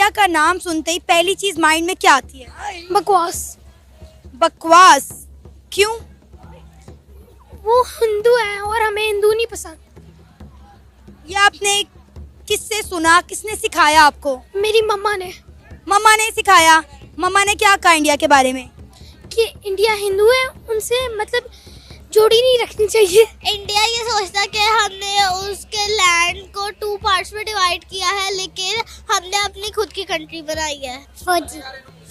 India का नाम सुनते ही पहली चीज माइंड में क्या आती है? बकवास। बकवास क्यों? वो हिंदू है और हमें हिंदू नहीं पसंद। ये आपने किससे सुना, किसने सिखाया आपको? मेरी मम्मा ने मम्मा ने सिखाया। मम्मा ने क्या कहा इंडिया के बारे में? कि इंडिया हिंदू है, उनसे मतलब जोड़ी नहीं रखनी चाहिए। इंडिया ये सोचता है कि हमने उसके लैंड को 2 पार्ट्स में डिवाइड किया है, लेकिन हमने अपनी खुद की कंट्री बनाई है। फौजी।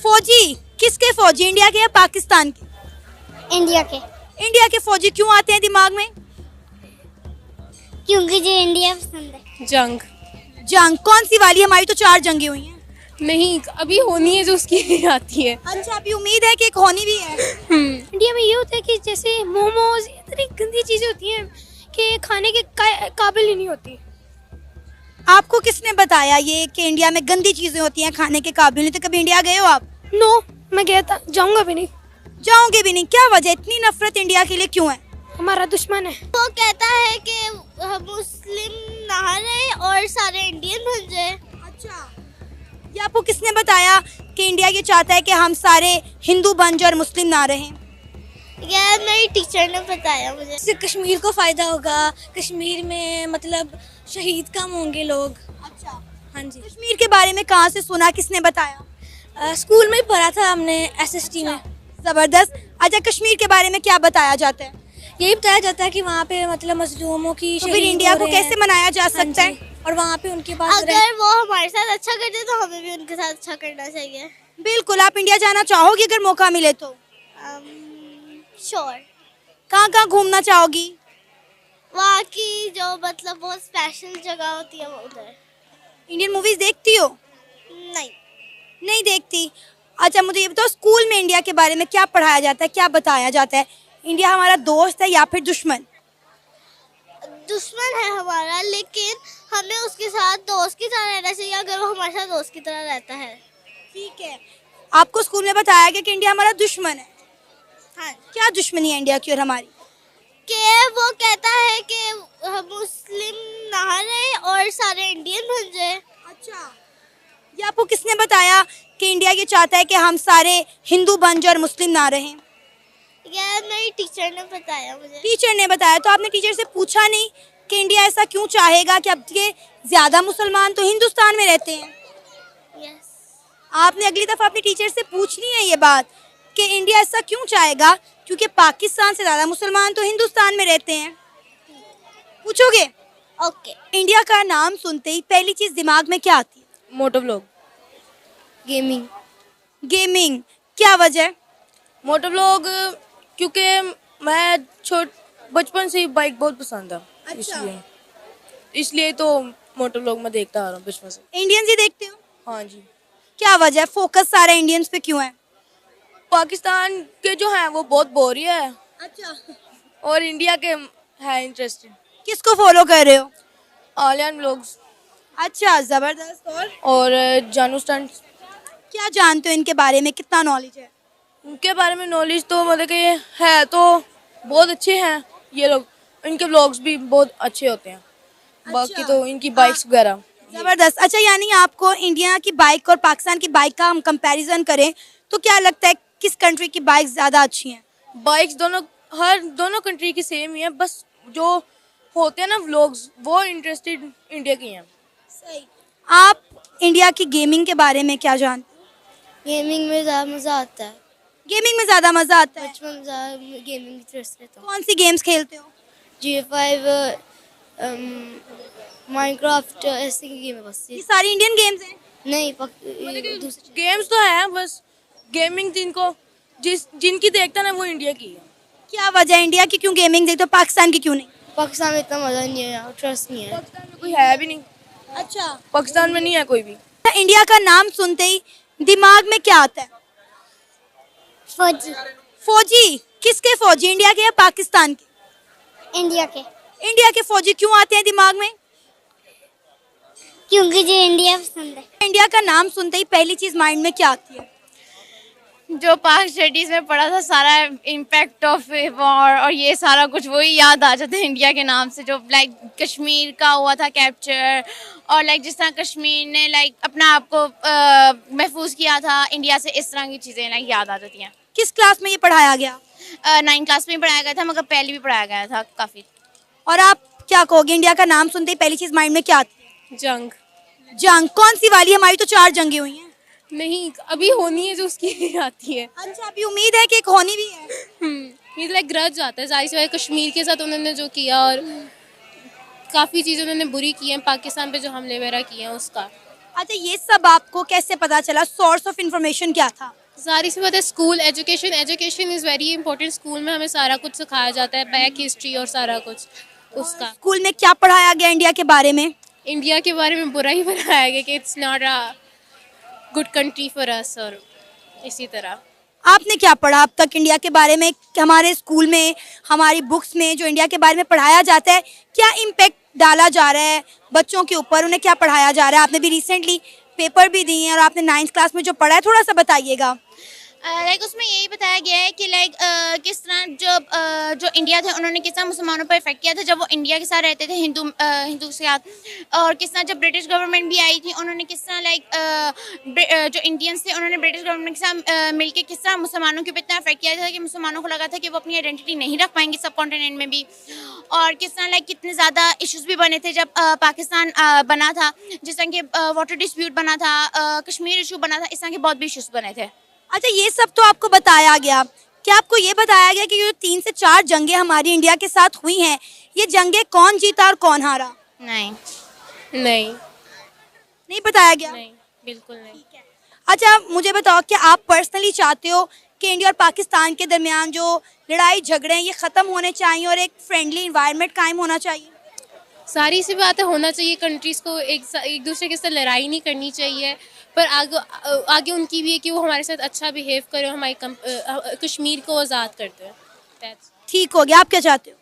फौजी किसके फौजी, इंडिया के या पाकिस्तान के? इंडिया के। इंडिया के फौजी क्यों आते हैं दिमाग में? क्योंकि जो इंडिया पसंद है। जंग जंग कौन सी वाली? हमारी तो 4 जंगें हुई हैं। नहीं, अभी होनी है जो उसकी आती है। अच्छा, अभी उम्मीद है कि एक होनी भी है। इंडिया में ये होता है कि जैसे मोमोज इतनी गंदी चीजें होती हैं कि खाने के काबिल ही नहीं होती। आपको किसने बताया ये कि इंडिया में गंदी चीजें होती हैं, खाने के काबिल नहीं? तो कभी इंडिया गए हो आप? नो, मैं गया था, जाऊंगा भी नहीं। जाओगे भी नहीं? क्या वजह, इतनी नफरत इंडिया के लिए क्यों है? हमारा दुश्मन है। वो कहता है कि मुस्लिम ना रहे और सारे इंडियन बन जाए। अच्छा, ये आपको किसने बताया कि इंडिया ये चाहता है कि हम सारे हिंदू बन जाए और मुस्लिम ना रहें? ये मेरी टीचर ने बताया मुझे। इससे कश्मीर को फायदा होगा, कश्मीर में मतलब शहीद कम होंगे लोग। अच्छा, हाँ जी। कश्मीर के बारे में कहाँ से सुना, किसने बताया? स्कूल में ही पढ़ा था हमने, एसएसटी में। जबरदस्त। अच्छा, कश्मीर के बारे में क्या बताया जाता है? यही बताया जाता है कि वहाँ पे मतलब मजलूमों की तो फिर इंडिया को कैसे मनाया जा सकता है? और वहाँ पे उनके पास अगर वो हमारे साथ अच्छा करते तो हमें भी उनके साथ अच्छा करना चाहिए। बिल्कुल। आप इंडिया जाना चाहोगी अगर मौका मिले तो? श्योर। कहाँ कहाँ घूमना चाहोगी? वहाँ की जो मतलब बहुत स्पेशल जगह होती है वो उधर। इंडियन मूवीज देखती हो? नहीं, नहीं देखती। अच्छा, मुझे ये बताओ, स्कूल में इंडिया के बारे में क्या पढ़ाया जाता है, क्या बताया जाता है? इंडिया हमारा दोस्त है या फिर दुश्मन? दुश्मन है हमारा, लेकिन हमें उसके साथ दोस्त की तरह रहना चाहिए अगर वो हमारे साथ दोस्त की तरह रहता है। ठीक है। आपको स्कूल में बताया गया कि इंडिया हमारा दुश्मन है। हाँ, क्या दुश्मनी है इंडिया की और हमारी? कि वो कहता है कि मुस्लिम ना रहे और सारे इंडियन बन जाए। अच्छा, ये आपको किसने बताया कि इंडिया ये चाहता है कि हम सारे हिंदू बन जाए और मुस्लिम ना रहें? ये मेरी टीचर ने बताया मुझे। टीचर ने बताया? तो आपने टीचर से पूछा नहीं कि इंडिया ऐसा क्यों चाहेगा कि अब के ज्यादा मुसलमान तो हिंदुस्तान में रहते हैं? यस। आपने अगली दफा अपनी टीचर से पूछनी है ये बात कि इंडिया ऐसा क्यों चाहेगा, क्योंकि पाकिस्तान से ज्यादा मुसलमान तो हिंदुस्तान में रहते हैं। पूछोगे? ओके। इंडिया का नाम सुनते ही पहली चीज दिमाग में क्या आती है? Moto vlog. गेमिंग। गेमिंग क्या वजह? मोटो व्लॉग क्योंकि मैं बचपन से ही बाइक बहुत पसंद है। अच्छा। इसलिए तो मोटो व्लॉग मैं देखता आ रहा हूँ बचपन से। इंडियंस ही देखते हो? हाँ जी। क्या वजह, फोकस सारा इंडियंस पे क्यों है? पाकिस्तान के जो हैं वो बहुत बोरिंग है अच्छा, और इंडिया के है इंटरेस्टेड। किसको फॉलो कर रहे हो? आलियान व्लॉग्स अच्छा, जबरदस्त। और जानू स्टंट्स। क्या जानते हो इनके बारे में, कितना नॉलेज है? उनके बारे में नॉलेज तो मतलब कि है तो बहुत अच्छे हैं ये लोग, इनके व्लॉग्स भी बहुत अच्छे होते हैं। बाकी तो इनकी बाइक्स वगैरह जबरदस्त। अच्छा, यानी आपको इंडिया की बाइक और पाकिस्तान की बाइक का हम कंपैरिजन करें तो क्या लगता है किस कंट्री की बाइक ज्यादा अच्छी हैं? बाइक्स दोनों कंट्री की सेम ही है, बस जो होते हैं ना व्लॉग्स वो इंटरेस्टेड इंडिया की हैं। सही। आप इंडिया की गेमिंग के बारे में क्या जानते हो? गेमिंग में ज़्यादा मज़ा आता है। गेमिंग में ज्यादा मजा आता है? बचपन में ज़्यादा गेमिंग इंटरेस्ट रहता हूँ। कौन सी गेम्स खेलते हो? G5, माइनक्राफ्ट, ऐसे की गेम है बस। ये सारी इंडियन गेम्स हैं? नहीं, दूसरी गेम्स तो है, बस गेमिंग जिनकी देखता ना वो इंडिया की है। क्या वजह है इंडिया की क्यों गेमिंग देखते हो, पाकिस्तान की क्यों नहीं? पाकिस्तान में इतना मज़ा नहीं है, ट्रस्ट नहीं है। पाकिस्तान में कोई है भी नहीं। अच्छा, पाकिस्तान में नहीं है कोई भी। इंडिया का नाम सुनते ही दिमाग में क्या आता है? फौजी। फौजी किसके फौजी, इंडिया के या पाकिस्तान के? इंडिया के। इंडिया के फौजी क्यों आते हैं दिमाग में? क्योंकि जो इंडिया पसंद है। इंडिया का नाम सुनते ही पहली चीज माइंड में क्या आती है? जो पाक स्टडीज में पढ़ा था सारा इम्पैक्ट ऑफ वॉर और ये सारा कुछ वही याद आ जाता है इंडिया के नाम से, जो लाइक कश्मीर का हुआ था कैप्चर, और लाइक जिस तरह कश्मीर ने लाइक अपना आप को महफूज किया था इंडिया से, इस तरह की चीज़ें लाइक याद आ जाती हैं। किस क्लास में ये पढ़ाया गया? 9th क्लास में पढ़ाया गया था, मगर पहले भी पढ़ाया गया था काफ़ी। और आप क्या कहोगे, इंडिया का नाम सुनते ही पहली चीज माइंड में क्या आती है? जंग। जंग? कौन सी वाली? हमारी तो 4 जंगें हुई हैं। नहीं, अभी होनी है जो उसकी आती है। अच्छा, अभी उम्मीद है कि एक होनी भी है। ये लाइक ग्रज आता है जाहिर सी बात है, कश्मीर के साथ उन्होंने जो किया और काफ़ी चीज़ें उन्होंने बुरी की हैं, पाकिस्तान पे जो हमले वगैरह किए हैं उसका। अच्छा, ये सब आपको कैसे पता चला? सोर्स ऑफ इंफॉर्मेशन क्या था? जाहिर सी बात है school education is very important. School में हमें सारा कुछ सिखाया जाता है, बैक हिस्ट्री और सारा कुछ उसका। स्कूल में क्या पढ़ाया गया इंडिया के बारे में? इंडिया के बारे में बुरा ही बनाया गया कि it's not a good country for us, और इसी तरह। आपने क्या पढ़ा अब तक इंडिया के बारे में? हमारे स्कूल में, हमारी बुक्स में जो इंडिया के बारे में पढ़ाया जाता है, क्या इम्पेक्ट डाला जा रहा है बच्चों के ऊपर? उन्हें क्या पढ़ाया जा रहा है? आपने भी रिसेंटली पेपर भी दिए हैं और आपने 9th क्लास में जो पढ़ा है, थोड़ा सा बताइएगा। लाइक उसमें यही बताया गया है कि लाइक किस तरह जो इंडिया थे उन्होंने किस तरह मुसलमानों पर इफेक्ट किया था जब वो इंडिया के साथ रहते थे, हिंदू के साथ, और किस तरह जब ब्रिटिश गवर्नमेंट भी आई थी उन्होंने किस तरह लाइक जो इंडियंस थे उन्होंने ब्रिटिश गवर्नमेंट के साथ मिलकर किस तरह मुसलमानों के ऊपर इतना इफेक्ट किया था कि मुसलमानों को लगा था कि वो अपनी आइडेंटिटी नहीं रख पाएंगे सब कॉन्टिनेंट में भी, और किस तरह लाइक कितने ज़्यादा इश्यूज़ भी बने थे जब पाकिस्तान बना था, जिस तरह के वाटर डिस्प्यूट बना था, कश्मीर इशू बना था, इस तरह के बहुत भी इश्यूज़ बने थे। अच्छा, ये सब तो आपको बताया गया, क्या आपको ये बताया गया कि जो 3 से 4 जंगें हमारी इंडिया के साथ हुई हैं, ये जंगें कौन जीता और कौन हारा? नहीं, नहीं बताया गया? नहीं, बिल्कुल नहीं। अच्छा, मुझे बताओ कि आप पर्सनली चाहते हो कि इंडिया और पाकिस्तान के दरमियान जो लड़ाई झगड़े हैं ये ख़त्म होने चाहिए और एक फ्रेंडली इन्वायरमेंट कायम होना चाहिए? सारी सी बात है, होना चाहिए। कंट्रीज़ को एक दूसरे के साथ लड़ाई नहीं करनी चाहिए, पर आगे उनकी भी है कि वो हमारे साथ अच्छा बिहेव करे, हमारी कश्मीर को आज़ाद करते हैं। ठीक हो गया। आप क्या चाहते हो?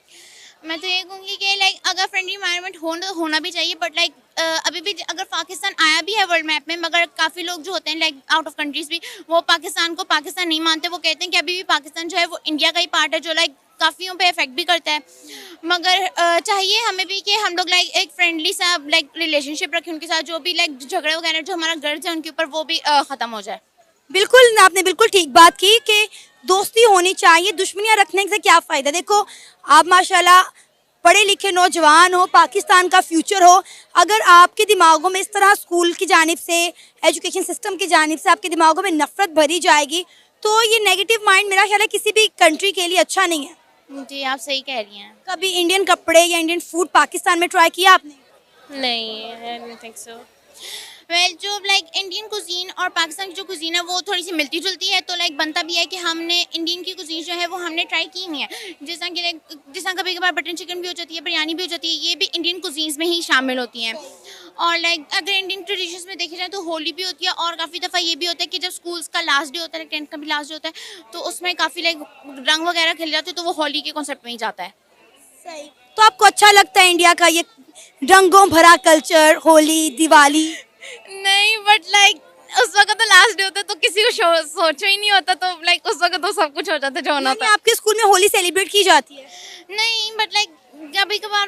मैं तो ये कहूँगी कि लाइक अगर फ्रेंडली इन्वायरमेंट होना भी चाहिए, बट लाइक अभी भी अगर पाकिस्तान आया भी है वर्ल्ड मैप में, मगर काफ़ी लोग जो होते हैं लाइक आउट ऑफ कंट्रीज़ भी, वो पाकिस्तान को पाकिस्तान नहीं मानते। वो कहते हैं कि अभी भी पाकिस्तान जो है वो इंडिया का ही पार्ट है, जो लाइक काफ़ियों पे इफेक्ट भी करता है। मगर चाहिए हमें भी कि हम लोग लाइक एक फ्रेंडली सा लाइक रिलेशनशिप रखें उनके साथ, जो भी लाइक झगड़े वगैरह जो हमारा गर्ज है उनके ऊपर वो भी ख़त्म हो जाए। बिल्कुल, आपने बिल्कुल ठीक बात की कि दोस्ती होनी चाहिए, दुश्मनियाँ रखने से क्या फ़ायदा। देखो, आप माशाल्लाह पढ़े लिखे नौजवान हो, पाकिस्तान का फ्यूचर हो, अगर आपके दिमागों में इस तरह स्कूल की जानिब से, एजुकेशन सिस्टम की जानिब से आपके दिमागों में नफ़रत भरी जाएगी, तो ये नेगेटिव माइंड मेरा ख्याल है किसी भी कंट्री के लिए अच्छा नहीं है। जी, आप सही कह रही हैं। कभी इंडियन कपड़े या इंडियन फूड पाकिस्तान में ट्राई किया आपने? नहीं, I don't think so. Well, जो लाइक इंडियन कुजीन और पाकिस्तान की जो कुजीन है वो थोड़ी सी मिलती जुलती है, तो लाइक बनता भी है कि हमने इंडियन की कुजीन जो है वो हमने ट्राई की नहीं है। जिस तरह कभी कभार बटन चिकन भी हो जाती है, बिरयानी भी हो जाती है, ये भी इंडियन कुजीन्स में ही शामिल होती हैं। और लाइक अगर इंडियन ट्रेडिशंस में देखी जाए तो होली भी होती है, और काफ़ी दफ़ा ये भी होता है कि जब स्कूल्स का लास्ट डे होता है, 10th का भी लास्ट डे होता है, तो उसमें काफ़ी लाइक रंग वगैरह खेले जाते हैं, तो वो होली के कॉन्सेप्ट में ही जाता है। सही। तो आपको अच्छा लगता है इंडिया का ये रंगों भरा कल्चर, होली, दिवाली? नहीं, बट लाइक उस वक्त तो लास्ट डे होता है तो किसी को सोचो ही नहीं होता, तो लाइक उस वक्त तो सब कुछ हो जाता है जो होना होता है। आपके स्कूल में होली सेलिब्रेट की जाती है? नहीं, बट लाइक कभी कभार